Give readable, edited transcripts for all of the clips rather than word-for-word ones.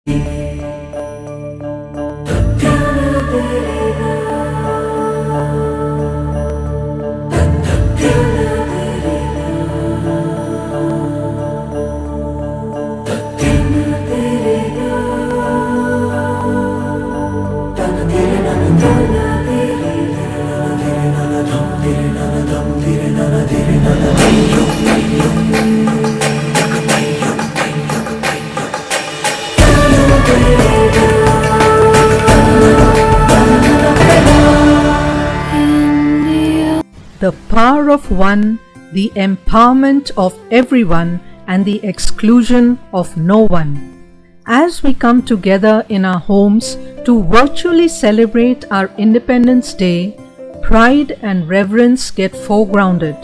The power of one, the empowerment of everyone, and the exclusion of no one. As we come together in our homes to virtually celebrate our Independence Day, pride and reverence get foregrounded.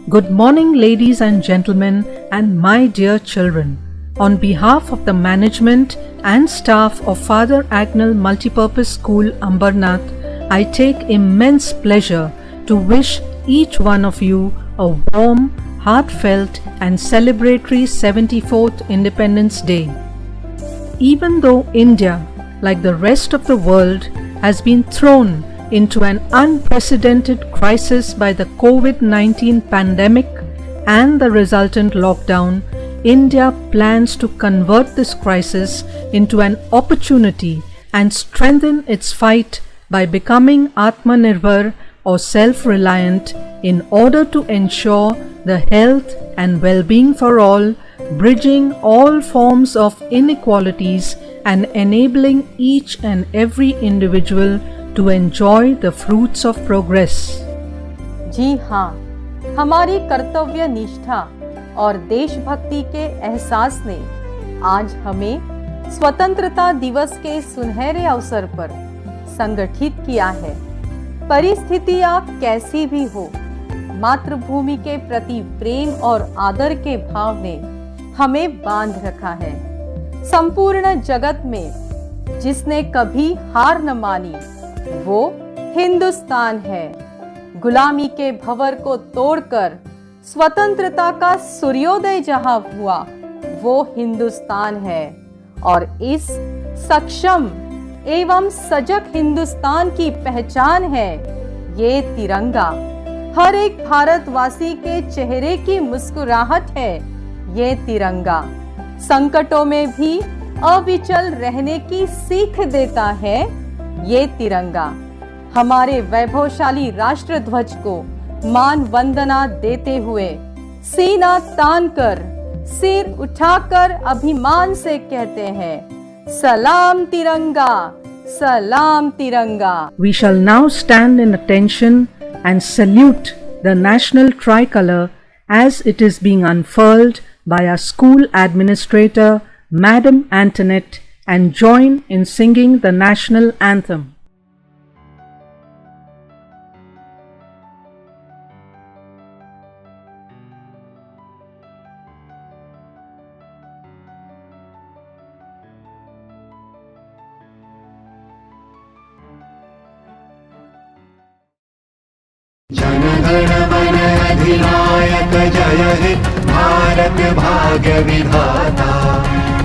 Good morning, ladies and gentlemen, and my dear children. On behalf of the management and staff of Father Agnel Multipurpose School, Ambarnath, I take immense pleasure to wish each one of you a warm, heartfelt and celebratory 74th Independence Day. Even though India, like the rest of the world, has been thrown into an unprecedented crisis by the COVID-19 pandemic and the resultant lockdown, India plans to convert this crisis into an opportunity and strengthen its fight by becoming Atmanirbhar or self-reliant in order to ensure the health and well-being for all, bridging all forms of inequalities and enabling each and every individual to enjoy the fruits of progress. जी हाँ, हमारी कर्तव्य निष्ठा और देशभक्ति के एहसास ने आज हमें स्वतंत्रता दिवस के सुनहरे अवसर पर संगठित किया है। परिस्थितियां कैसी भी हो, मातृभूमि के प्रति प्रेम और आदर के भाव ने हमें बांध रखा है। संपूर्ण जगत में जिसने कभी हार न मानी वो हिंदुस्तान है। गुलामी के भंवर को तोड़कर स्वतंत्रता का सूर्योदय जहां हुआ वो हिंदुस्तान है। और इस सक्षम एवं सजग हिंदुस्तान की पहचान है ये तिरंगा। हर एक भारतवासी के चेहरे की मुस्कुराहट है ये तिरंगा। संकटों में भी अविचल रहने की सीख देता है ये तिरंगा। हमारे वैभवशाली राष्ट्र ध्वज को मान वंदना देते हुए सीना तानकर, सिर उठाकर अभिमान से कहते हैं, सलाम तिरंगा, सलाम तिरंगा। We shall now stand in attention and salute the national tricolour as it is being unfurled by our school administrator, Madam Antoinette, and join in singing the national anthem. जनगण मन अधिनायक जय हे भारत भाग्य विधाता।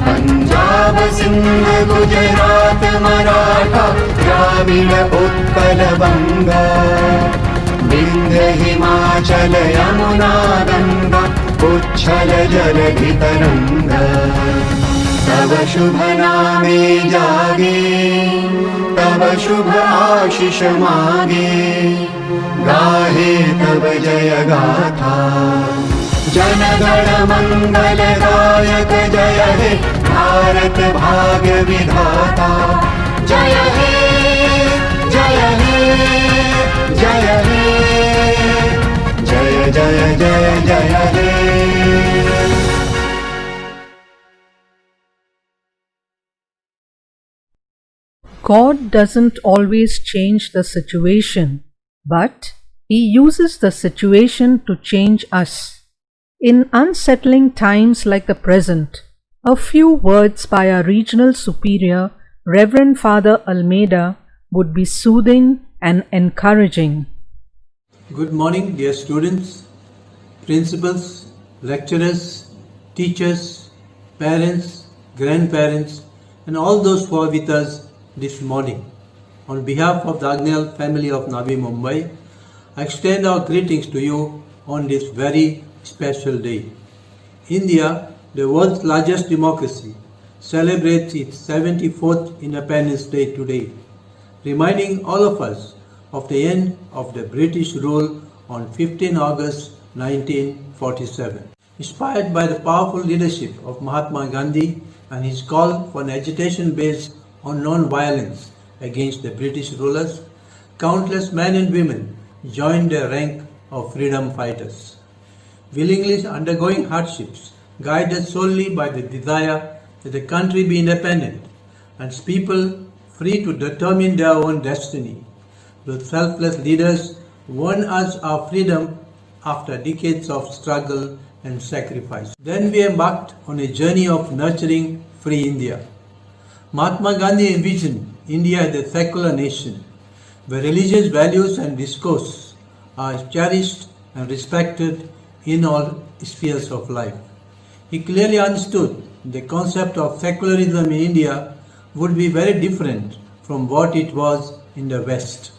पंजाब सिंध गुजरात मराठा द्राविड़ उत्कल बंगा। विंध्य हिमाचल यमुना गंगा उच्छल जलधि तरंगा। तव शुभ नामे जागे, तव शुभ आशीष मागे। गाहे तब जय गाथा। जनगण मंगल गायक जय हे भारत भाग्य विधाता। जय हे जय हे जय हे जय जय जय जय हे। God doesn't always change the situation, but He uses the situation to change us. In unsettling times like the present, a few words by our regional superior, Reverend Father Almeida, would be soothing and encouraging. Good morning, dear students, principals, lecturers, teachers, parents, grandparents, and all those who are with us this morning. On behalf of the Agnel family of Navi Mumbai, I extend our greetings to you on this very special day. India, the world's largest democracy, celebrates its 74th Independence Day today, reminding all of us of the end of the British rule on 15 August 1947. Inspired by the powerful leadership of Mahatma Gandhi and his call for an agitation based on non-violence against the British rulers, countless men and women joined the rank of freedom fighters, willingly undergoing hardships, guided solely by the desire that the country be independent and its people free to determine their own destiny. Those selfless leaders won us our freedom after decades of struggle and sacrifice. Then we embarked on a journey of nurturing free India. Mahatma Gandhi envisioned India as a secular nation, where religious values and discourse are cherished and respected in all spheres of life. He clearly understood the concept of secularism in India would be very different from what it was in the West.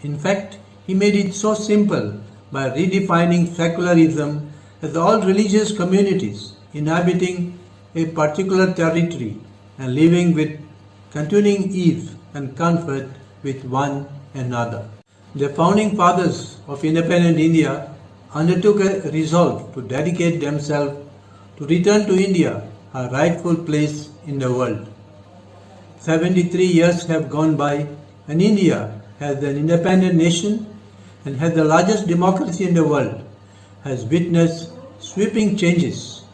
In fact, he made it so simple by redefining secularism as all religious communities inhabiting a particular territory and living with continuing ease and comfort with one another. The founding fathers of independent India undertook a resolve to dedicate themselves to return to India, her rightful place in the world. 73 years have gone by and India, as an independent nation and as the largest democracy in the world, has witnessed sweeping changes,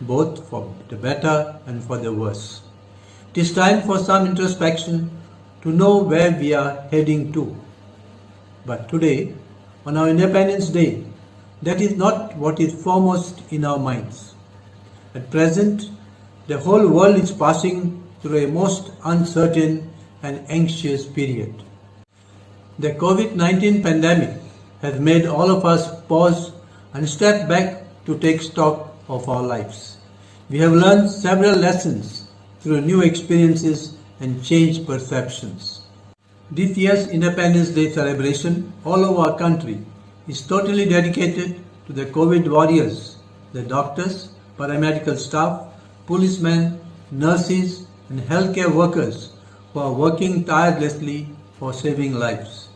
both for the better and for the worse. It is time for some introspection to know where we are heading to. But today, on our Independence Day, that is not what is foremost in our minds. At present, the whole world is passing through a most uncertain and anxious period. The COVID-19 pandemic has made all of us pause and step back to take stock of our lives. We have learned several lessons through new experiences and changed perceptions. This year's Independence Day celebration all over our country is totally dedicated to the COVID warriors, the doctors, paramedical staff, policemen, nurses and healthcare workers who are working tirelessly for saving lives.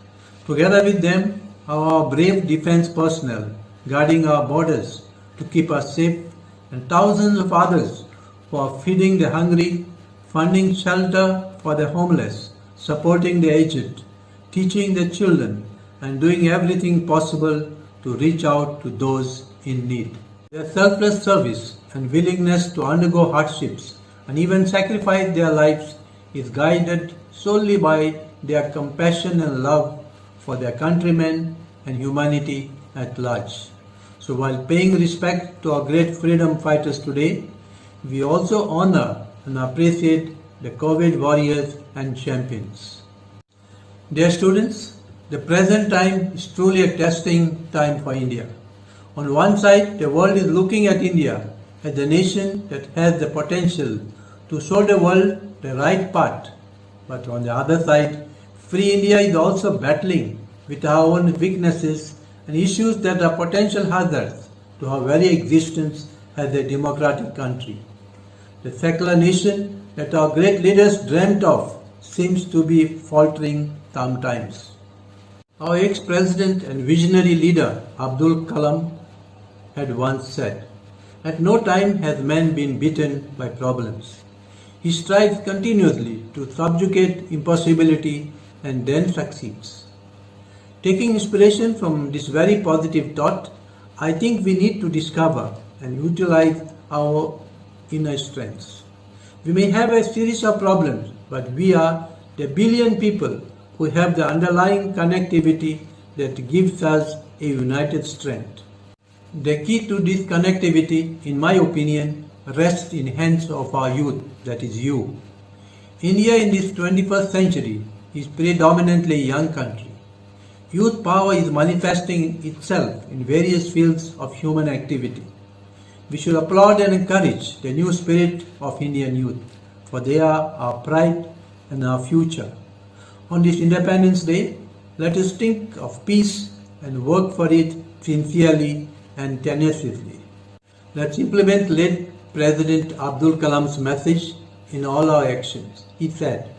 Together with them are our brave defense personnel guarding our borders to keep us safe, and thousands of others who are feeding the hungry, funding shelter for the homeless, supporting the aged, teaching the children, and doing everything possible to reach out to those in need. Their selfless service and willingness to undergo hardships and even sacrifice their lives is guided solely by their compassion and love for their countrymen and humanity at large. So while paying respect to our great freedom fighters today, we also honor and appreciate the COVID warriors and champions. Dear students, the present time is truly a testing time for India. On one side, the world is looking at India as the nation that has the potential to show the world the right path. But on the other side, Free India is also battling with our own weaknesses and issues that are potential hazards to our very existence as a democratic country. The secular nation that our great leaders dreamt of seems to be faltering sometimes. Our ex-president and visionary leader Abdul Kalam had once said, "At no time has man been beaten by problems. He strives continuously to subjugate impossibility and then succeeds." Taking inspiration from this very positive thought, I think we need to discover and utilize our inner strengths. We may have a series of problems, but we are the billion people who have the underlying connectivity that gives us a united strength. The key to this connectivity, in my opinion, rests in hands of our youth, that is you. India in this 21st century is predominantly a young country. Youth power is manifesting itself in various fields of human activity. We should applaud and encourage the new spirit of Indian youth. for they are our pride and our future. On this Independence Day, let us think of peace and work for it sincerely and tenaciously. Let's implement late President Abdul Kalam's message in all our actions. He said,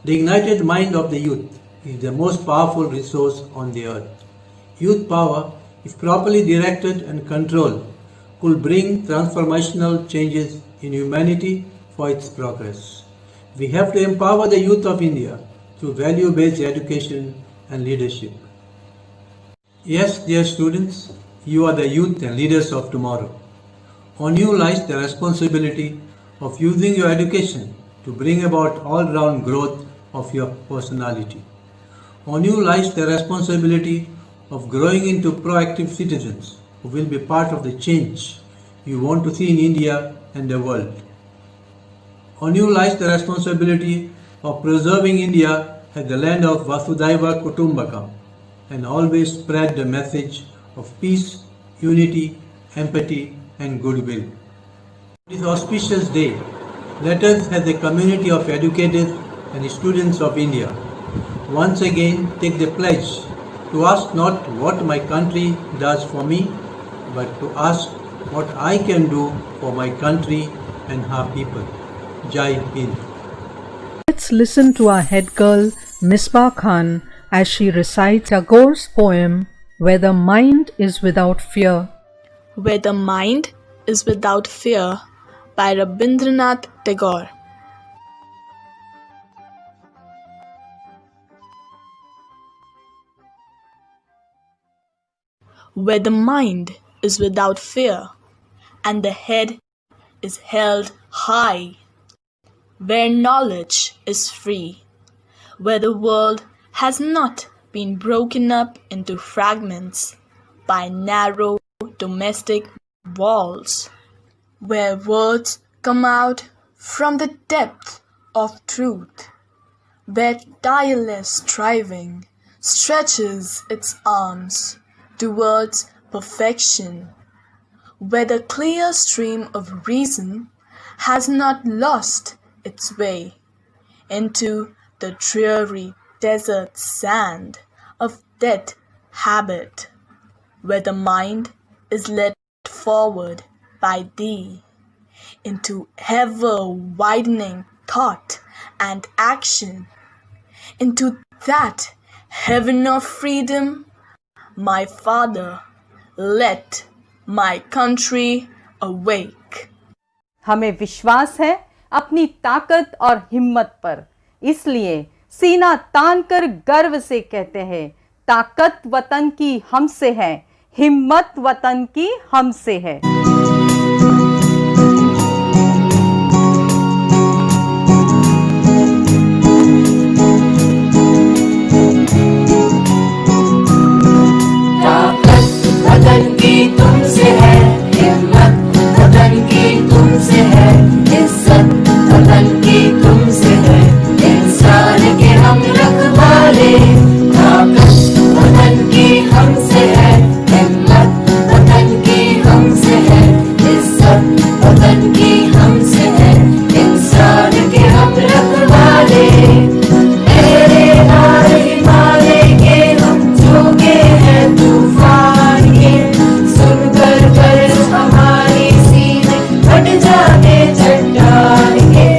"The ignited mind of the youth is the most powerful resource on the earth. Youth power, if properly directed and controlled, could bring transformational changes in humanity for its progress. We have to empower the youth of India through value-based education and leadership." Yes, dear students, you are the youth and leaders of tomorrow. On you lies the responsibility of using your education to bring about all-round growth of your personality. On you lies the responsibility of growing into proactive citizens who will be part of the change you want to see in India and the world. On you lies the responsibility of preserving India as the land of Vasudhaiva Kutumbakam and always spread the message of peace, unity, empathy and goodwill. This auspicious day, let us as a community of educators and students of India once again take the pledge to ask not what my country does for me, but to ask what I can do for my country and her people. Jai Hind. Let's listen to our head girl, Misbah Khan, as she recites Tagore's poem, Where the Mind is Without Fear. Where the Mind is Without Fear by Rabindranath Tagore. Where the mind is without fear and the head is held high, where knowledge is free, where the world has not been broken up into fragments by narrow domestic walls, where words come out from the depth of truth, where tireless striving stretches its arms towards perfection, where the clear stream of reason has not lost its way into the dreary desert sand of dead habit, where the mind is led forward by thee into ever-widening thought and action, into that heaven of freedom. My Father, let my country awake. हमें विश्वास है अपनी ताकत और हिम्मत पर, इसलिए सीना तान कर गर्व से कहते हैं, ताकत वतन की हमसे है, हिम्मत वतन की हमसे है। वतन की तुमसे है, हिम्मत वतन की तुमसे है, इज्जत वतन की तुमसे है, इंसान के हम रखवाले। ताकत वतन की हमसे है, हिम्मत वतन की हमसे है, इज्जत वतन की हमसे है, इंसान के हम रखवाले। तेरे हार हिमालय के हम झोंके हैं तूफान के, सुनकर कर हमारी सीने फट जाने चट्टान के।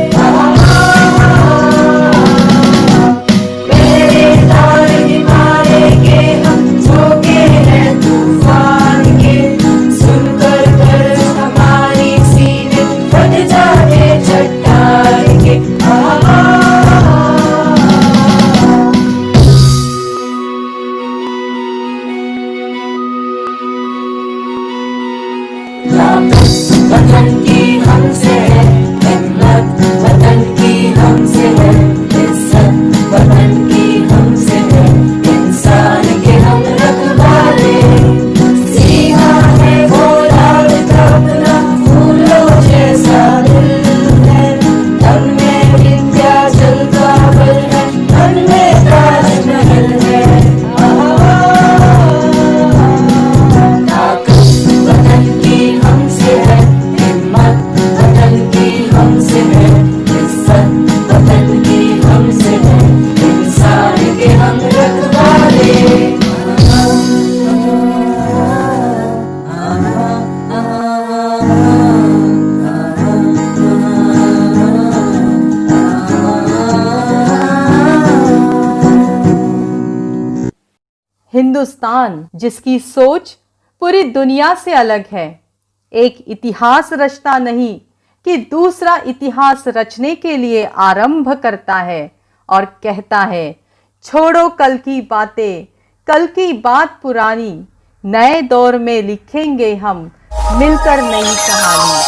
हिंदुस्तान जिसकी सोच पूरी दुनिया से अलग है, एक इतिहास रचता नहीं कि दूसरा इतिहास रचने के लिए आरंभ करता है और कहता है, छोड़ो कल की बातें, कल की बात पुरानी, नए दौर में लिखेंगे हम मिलकर नई कहानी।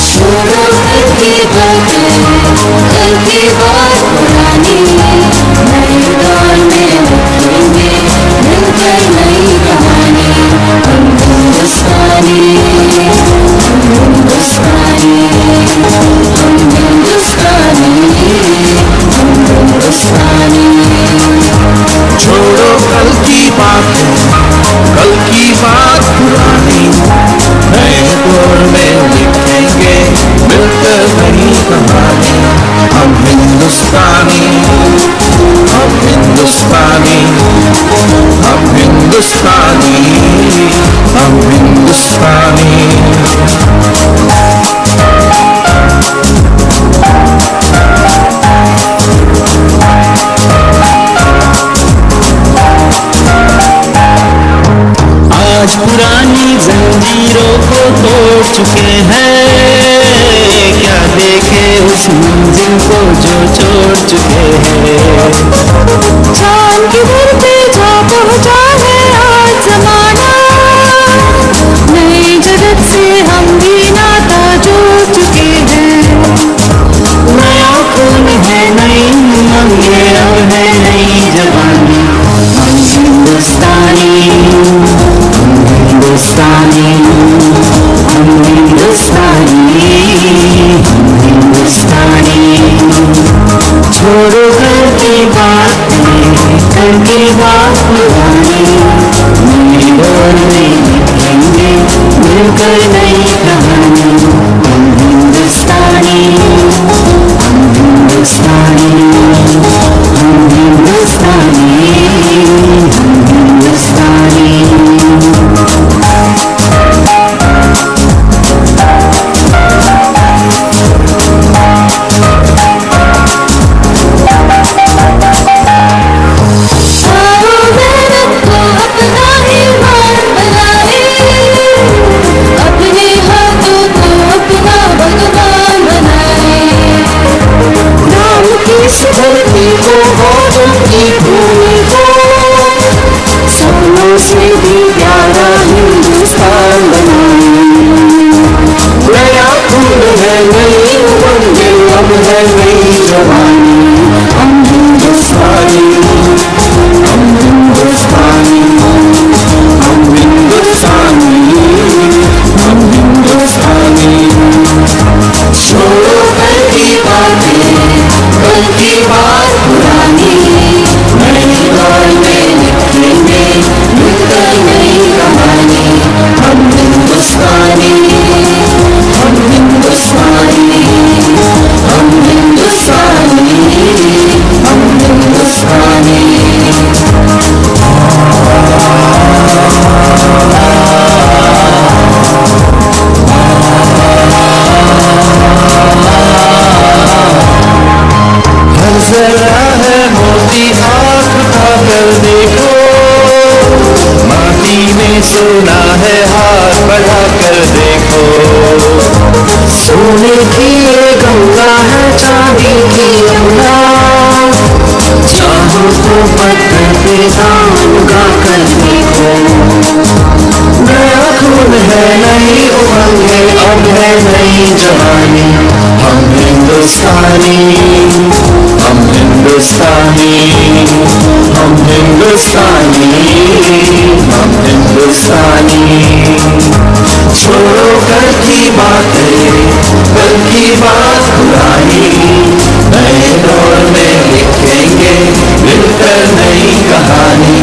छोड़ो कल की बातें, कल की बात पुरानी, नए दौर में लिखेंगे मिलकर नई कहानी। हम हिंदुस्तानी, हम हिंदुस्तानी, हम हिंदुस्तानी, हम हिंदुस्तानी। छोड़ो कल की बातें, कल की बात पुरानी, नए दौर में लिखेंगे मिलकर नई कहानी। हम हिंदुस्तानी, हम हिंदुस्तानी, हम हिंदुस्तानी, हम हिंदुस्तानी। आज पुरानी जंजीरों को तोड़ चुके हैं, क्या देखे उस मंजिल को जो छोड़ चुके हैं। चांद की धर पे जा पहुंचा है आज जमाना, नई जगत से हम भी नाता जोड़ चुके हैं। नया खून है, नई उमंगे, अब है नई जवानी। हम हिंदुस्तानी, हिंदुस्तानी, हम हिंदुस्तानी, हम हिंदुस्तानी। छोड़ो कल की बातें, कल की बात पुरानी, नए दौर में लिखेंगे मिलकर नई कहानी। हम हिंदुस्तानी, हम हिंदुस्तानी, हम हिंदुस्तानी, हम हिंदुस्तानी। से भी प्यारा हिंदुस्तान नया खून है, नई उमंगे, अब है नई जवानी। हम हिंदुस्तानी, हम हिंदुस्तानी, हम हिंदुस्तानी, हम हिंदुस्तानी। छोड़ो कल की बातें, कल की बात पुरानी, नए दौर में लिखेंगे मिलकर नई कहानी। हम हिंदुस्तानी, हम हिंदुस्तानी, हम हिंदुस्तानी, हम हिंदुस्तानी। हर जरा है मोती आँख उठाकर देखो, माटी में सोना है हाथ बढ़ाकर देखो। सोने की ये गंगा है, चांदी की यमुना, चाहो तो पत्थर पे दाम उगा कर देखो। नया खून है, नई उमंगे, अब है नई जवानी। हम हिंदुस्तानी, हम हिंदुस्तानी, हम हिंदुस्तानी, हम हिंदुस्तानी। छोड़ो कल की बातें, कल की बात पुरानी, नए दौर में लिखेंगे मिलकर नई कहानी।